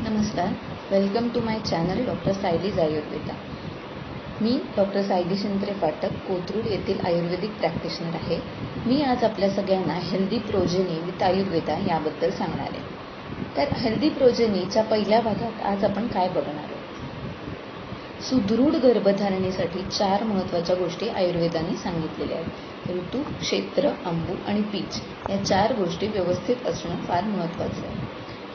नमस्कार. Welcome to my channel doctor Sayali's Ayurveda. मी doctor Sayali Shintre Phatak, Kothrud येथील आयुर्वेदिक प्रॅक्टिशनर आहे. मी आज आपल्या सगळ्यांना हेल्दी प्रोजेनी विथ आयुर्वेदा याबद्दल सांगणार आहे. तर हेल्दी प्रोजेनीच्या पहिल्या भागात आज आपण काय बघणार आहोत. सुदृढ गर्भधारणेसाठी 4 महत्त्वाच्या गोष्टी आयुर्वेदाने सांगितलेल्या आहेत. ऋतू, क्षेत्र, अंबू आणि बीज या 4 गोष्टी व्यवस्थित असणं फार महत्त्वाचं आहे.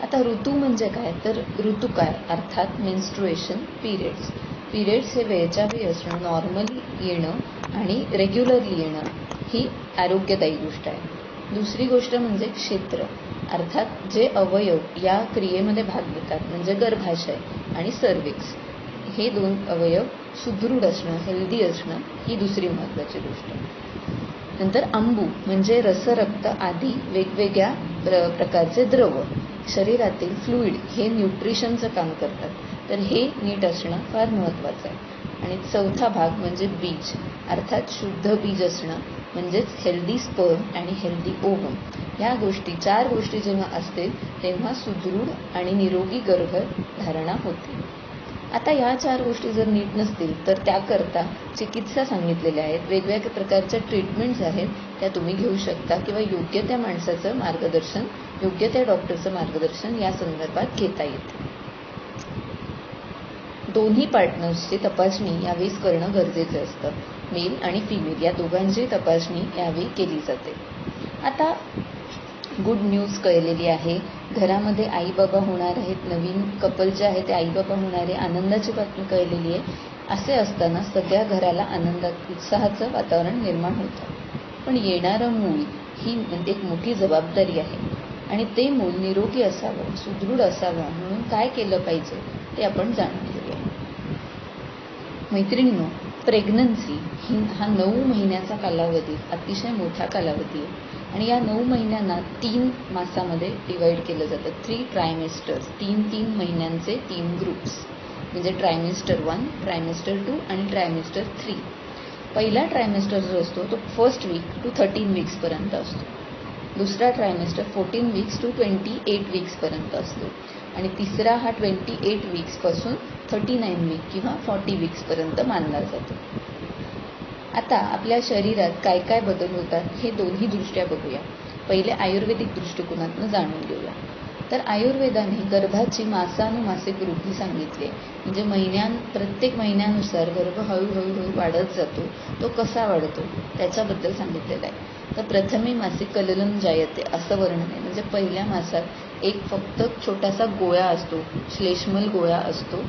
आता ऋतू म्हणजे काय, तर ऋतू काय अर्थात मेन्स्ट्रुएशन, पिरियड्स हे वेळच्या वेळी असणं, नॉर्मली येणं आणि रेग्युलरली येणं ही आरोग्यदायी गोष्ट आहे. दुसरी गोष्ट म्हणजे क्षेत्र अर्थात जे अवयव या क्रियेमध्ये भाग घेतात म्हणजे गर्भाशय आणि सर्विक्स हे 2 अवयव सुदृढ असणं, हेल्दी असणं ही दुसरी महत्त्वाची गोष्ट. नंतर अंबू म्हणजे रसरक्त आदी वेगवेगळ्या प्रकारचे द्रव शरीरातील फ्लुइड हे न्यूट्रिशनचं काम करतात, तर हे नीट असणं फार महत्त्वाचं आहे. आणि चौथा भाग म्हणजे बीज अर्थात शुद्ध बीज असणं म्हणजेच हेल्दी स्पर्म आणि हेल्दी ओव्हम. ह्या गोष्टी 4 गोष्टी जेव्हा असतील तेव्हा सुदृढ आणि निरोगी गर्भधारणा होते. आता या 4 गोष्टी जर नीट नसतील तर त्याकरता चिकित्सा सांगितलेल्या आहेत. वेगवेगळ्या प्रकारच्या ट्रीटमेंट्स आहेत त्या तुम्ही घेऊ शकता किंवा योग्य त्या माणसाचं मार्गदर्शन, योग्य त्या डॉक्टरचं मार्गदर्शन या संदर्भात घेता येते. दोन्ही पार्टनर्सची तपासणी यावेळी करणं गरजेचं असतं. मेल आणि फिमेल या दोघांची तपासणी यावेळी केली जाते. आता गुड न्यूज कळलेली आहे. घरामध्ये आई बाबा होणार आहेत, नवीन कपल जे आहे ते आई बाबा होणार आहे, आनंदाची बातमी कळलेली आहे. असे असताना सगळ्या घराला आनंदात उत्साहाचं वातावरण निर्माण होतं. पण येणारं मूल ही एक मोठी जबाबदारी आहे आणि ते मूल निरोगी असावं, सुदृढ असावं म्हणून काय केलं पाहिजे ते आपण जाणून घेऊया. मैत्रिणींनो, प्रेग्नन्सी हा 9 महिन्याचा कालावधी अतिशय मोठा कालावधी आहे आणि या 9 महिन्यांना 3 मासामध्ये डिवाइड केलं जातं. 3 ट्रायमेस्टर्स, 3 महिन्यांचे 3 ग्रुप्स म्हणजे ट्रायमेस्टर 1, ट्रायमेस्टर 2 आणि ट्रायमेस्टर 3. पहिला ट्रायमेस्टर जो असतो तो 1st वीक टू 13 वीक्सपर्यंत असतो. दुसरा ट्रायमेस्टर 14 वीक्स टू 28 वीक्सपर्यंत असतो आणि तिसरा हा 28 वीक्सपासून 39 वीक किंवा 40 वीक्सपर्यंत मानला जातो. आता आपल्या शरीरात काय काय बदल होतात हे दोन्ही दृष्ट्या बघूया. पहिले आयुर्वेदिक दृष्टिकोनातून जाणून घेऊया. तर आयुर्वेदाने गर्भाची मासानुमासिक वृद्धी सांगितली म्हणजे प्रत्येक महिन्यानुसार गर्भ हळूहळू वाढत जातो. तो कसा वाढतो त्याच्याबद्दल सांगितलेलं आहे. तर प्रथमे मासिक कललं जायते असं वर्णन आहे. म्हणजे पहिल्या मासात एक फक्त छोटासा गोळा असतो, श्लेष्मल गोळा असतो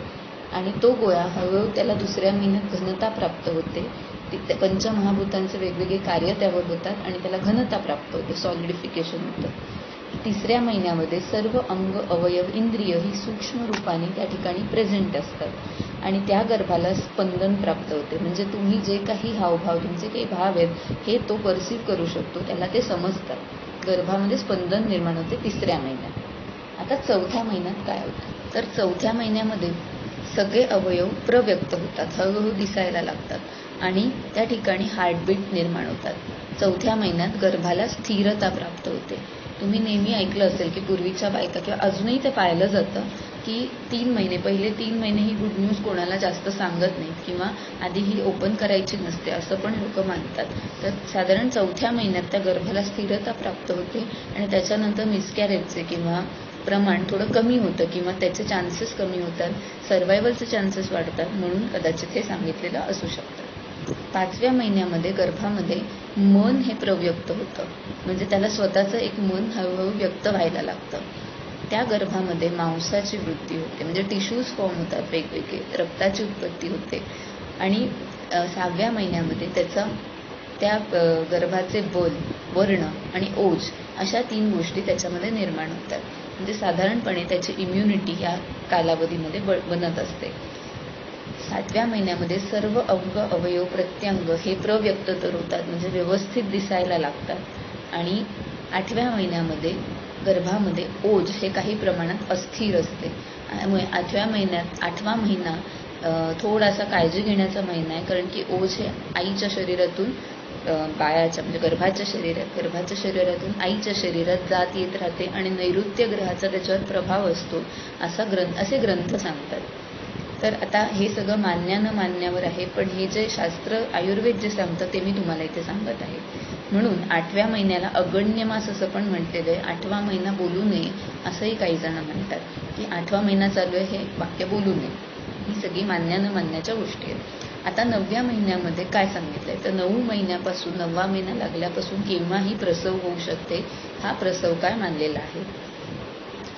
आणि तो गोळा हळूहळू त्याला दुसऱ्या महिन्यात घनता प्राप्त होते. पंचमहाभूतांचे वेगवेगळे कार्य त्यावर होतात आणि त्याला घनता प्राप्त होते, सॉलिडिफिकेशन होतं. तिसऱ्या महिन्यामध्ये सर्व अंग, अवयव, इंद्रिय ही सूक्ष्म रूपाने त्या ठिकाणी प्रेझेंट असतात आणि त्या गर्भाला स्पंदन प्राप्त होते. म्हणजे तुम्ही जे काही हावभाव, तुमचे काही भाव आहेत हे तो परसिव्ह करू शकतो, त्याला ते समजतात. गर्भामध्ये स्पंदन निर्माण होते तिसऱ्या महिन्यात. आता चौथ्या महिन्यात काय होतं, तर चौथ्या महिन्यामध्ये सगळे अवयव प्रव्यक्त होतात, हळूहळू दिसायला लागतात आणि त्या ठिकाणी हार्टबीट निर्माण होतात. चौथ्या महिन्यात गर्भाला स्थिरता प्राप्त होते. तुम्ही नेहमी ऐकलं असेल की पूर्वीच्या बायका किंवा अजूनही ते पाहिलं जातं की पहिले 3 महिने ही गुड न्यूज कोणाला जास्त सांगत नाहीत किंवा आधी ही ओपन करायची नसते असं पण लोक मानतात. तर साधारण चौथ्या महिन्यात त्या गर्भाला स्थिरता प्राप्त होते आणि त्याच्यानंतर मिसकॅरेजचे किंवा प्रमाण थोडं कमी होतं किंवा त्याचे चान्सेस कमी होतात, सर्वायवलचे चान्सेस वाढतात, म्हणून कदाचित हे सांगितलेलं असू शकतं. 5व्या महिन्यामध्ये गर्भामध्ये मन हे प्रव्यक्त होतं म्हणजे त्याला स्वतःचं एक मन हळूहळू व्यक्त व्हायला लागतं. त्या गर्भामध्ये मांसाची वृद्धी होते म्हणजे टिश्यूज फॉर्म होतात वेगवेगळे, रक्ताची उत्पत्ती होते आणि 6व्या महिन्यामध्ये त्या गर्भाचे बल, वर्ण आणि ओज अशा 3 गोष्टी त्याच्यामध्ये निर्माण होतात. म्हणजे साधारणपणे त्याची इम्युनिटी या कालावधीमध्ये बनत असते. 7व्या महिन्यामध्ये सर्व अंग, अवयव, प्रत्यंग हे प्रव्यक्त तर होतात म्हणजे व्यवस्थित दिसायला लागतात आणि 8व्या महिन्यामध्ये गर्भामध्ये ओज हे काही प्रमाणात अस्थिर असते. त्यामुळे 8वा महिना थोडासा काळजी घेण्याचा महिना आहे, कारण की ओज हे आईच्या शरीरातून बाळाच्या म्हणजे गर्भाच्या शरीरातून आईच्या शरीरात जात येत राहते आणि नैऋत्य ग्रहाचा त्याच्यावर प्रभाव असतो असे ग्रंथ सांगतात. तर आता हे सगळं मान्य न मान्यावर आहे, पण हे जे शास्त्र आयुर्वेद जे सांगतं ते मी तुम्हाला इथे सांगत आहे. म्हणून 8व्या महिन्याला अगण्य मास असं पण म्हटलेलं आहे. 8वा महिना बोलू नये असंही काही जण म्हणतात, की 8वा महिना चालू आहे हे वाक्य बोलू नये. ही सगळी मान्य न मान्याच्या गोष्टी आहेत. आता 9व्या महिन्यामध्ये काय सांगितलंय, तर 9 महिन्यापासून 9वा महिना लागल्यापासून केव्हाही प्रसव होऊ शकते, हा प्रसव काय मानलेला आहे.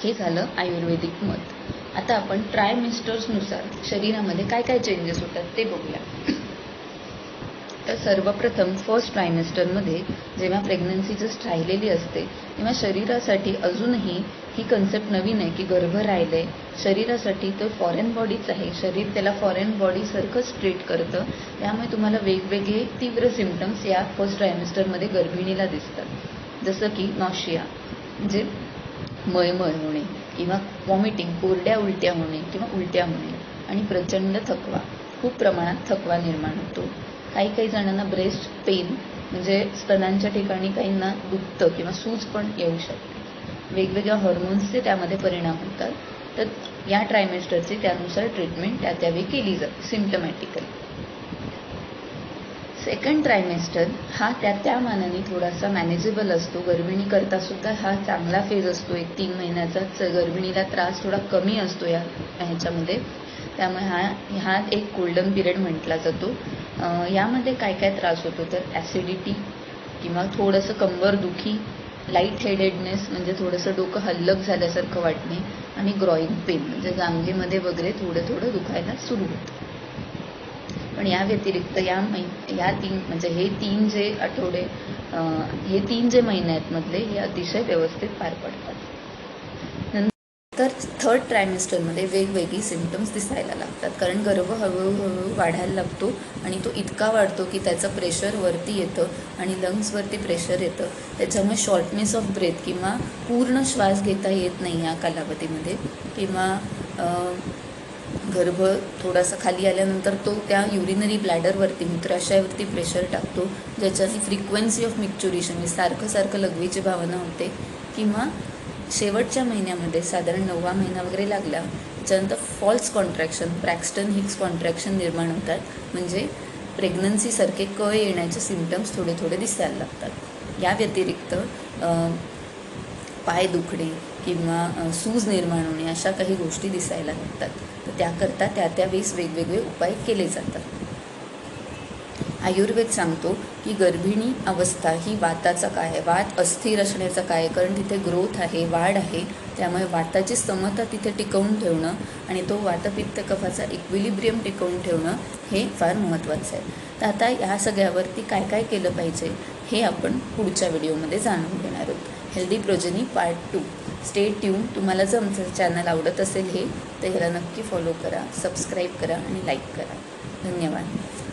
हे झालं आयुर्वेदिक मत. आता आपण ट्रायमेस्टर्सनुसार शरीरामध्ये काय काय चेंजेस होतात ते बघूया. तर सर्वप्रथम फर्स्ट ट्रायमेस्टरमध्ये जेव्हा प्रेग्नन्सी जस्ट राहिलेली असते तेव्हा शरीरासाठी अजूनही ही कन्सेप्ट नवीन आहे की गर्भ राहिलंय. शरीरासाठी तो फॉरेन बॉडीच आहे. शरीर त्याला फॉरेन बॉडीसारखंच ट्रीट करतं. त्यामुळे तुम्हाला वेगवेगळे तीव्र सिम्पटम्स या फर्स्ट ट्रायमेस्टरमध्ये गर्भिणीला दिसतात. जसं की नॉशिया म्हणजे मळमळ होणे किंवा वॉमिटिंग, कोरड्या उलट्या होणे किंवा उलट्या होणे आणि प्रचंड थकवा, खूप प्रमाणात थकवा निर्माण होतो. काही जणांना ब्रेस्ट पेन म्हणजे स्तनांच्या ठिकाणी काहींना दुखतं किंवा सूज पण येऊ शकते. वेगवेगळ्या हॉर्मोन्सचे त्यामध्ये परिणाम होतात. तर या ट्रायमेस्टरची त्यानुसार ट्रीटमेंट त्यावेळी केली जाते सिम्पटमॅटिकली. सेकंड ट्रायमेस्टर हा त्या मानाने थोडासा मॅनेजेबल असतो. गर्भिणी करता सुद्धा हा चांगला फेज असतो. 3 महिन्याचाच गर्भिणीला त्रास थोडा कमी असतो ह्याच्यामध्ये. त्यामुळे हा एक गोल्डन पिरियड म्हटला जातो. यामध्ये काय त्रास होतो, तर ॲसिडिटी किंवा थोडंसं कंबरदुखी, लाईट हेडेडनेस म्हणजे थोडंसं डोकं हल्लक झाल्यासारखं वाटणे आणि ग्रॉइन पेन म्हणजे जांघेमध्ये वगैरे थोडं दुखायला सुरू होतं. पण या व्यतिरिक्त या 3 म्हणजे हे 3 जे आठवडे हे 3 जे महिने आहेत मधले हे अतिशय व्यवस्थित पार पडतात. तर थर्ड ट्रायमेस्टरमध्ये वेगवेगळी सिम्पटम्स दिसायला लागतात, कारण गर्भ हळूहळू वाढायला लागतो आणि तो इतका वाढतो की त्याचं प्रेशर वरती येतं आणि लंग्सवरती प्रेशर येतं. त्याच्यामुळे शॉर्टनेस ऑफ ब्रेथ किंवा पूर्ण श्वास घेता येत नाही या कालावधीमध्ये, किंवा गर्भ थोडासा खाली आल्यानंतर तो त्या युरिनरी ब्लॅडरवरती मूत्राशयावरती प्रेशर टाकतो, ज्याच्याने फ्रिक्वेन्सी ऑफ मिक्च्युरेशन म्हणजे सारखं लघवीची भावना होते. किंवा शेवटच्या महिन्यामध्ये साधारण 9वा महिना वगैरे लागला त्याच्यानंतर फॉल्स कॉन्ट्रॅक्शन, ब्रॅक्स्टन हिक्स कॉन्ट्रॅक्शन निर्माण होतात. म्हणजे प्रेग्नन्सीसारखे कळ येण्याचे सिम्पटम्स थोडे दिसायला लागतात. या व्यतिरिक्त पाय दुखणे किंवा सूज निर्माण होणे अशा काही गोष्टी दिसायला लागतात. तर त्याकरता त्यावेळेस वेगवेगळे उपाय केले जातात. आयुर्वेद सांगतो की गर्भिणी अवस्था ही वाताचा काय आहे, वात अस्थिर असण्याचा काय आहे, कारण तिथे ग्रोथ आहे, वाढ आहे. त्यामुळे वाताची समता तिथे टिकवून ठेवणं आणि तो वातपित्त कफाचा इक्विलिब्रियम टिकवून ठेवणं हे फार महत्त्वाचं आहे. तर आता ह्या सगळ्यावरती काय केलं पाहिजे हे आपण पुढच्या व्हिडिओमध्ये जाणून घेणार आहोत. Healthy progeny part 2. Stay tune. तुम्हाला जर आमचं चॅनल आवडत असेल तर ह्याला नक्की फॉलो करा, सबस्क्राईब करा आणि लाईक करा. धन्यवाद.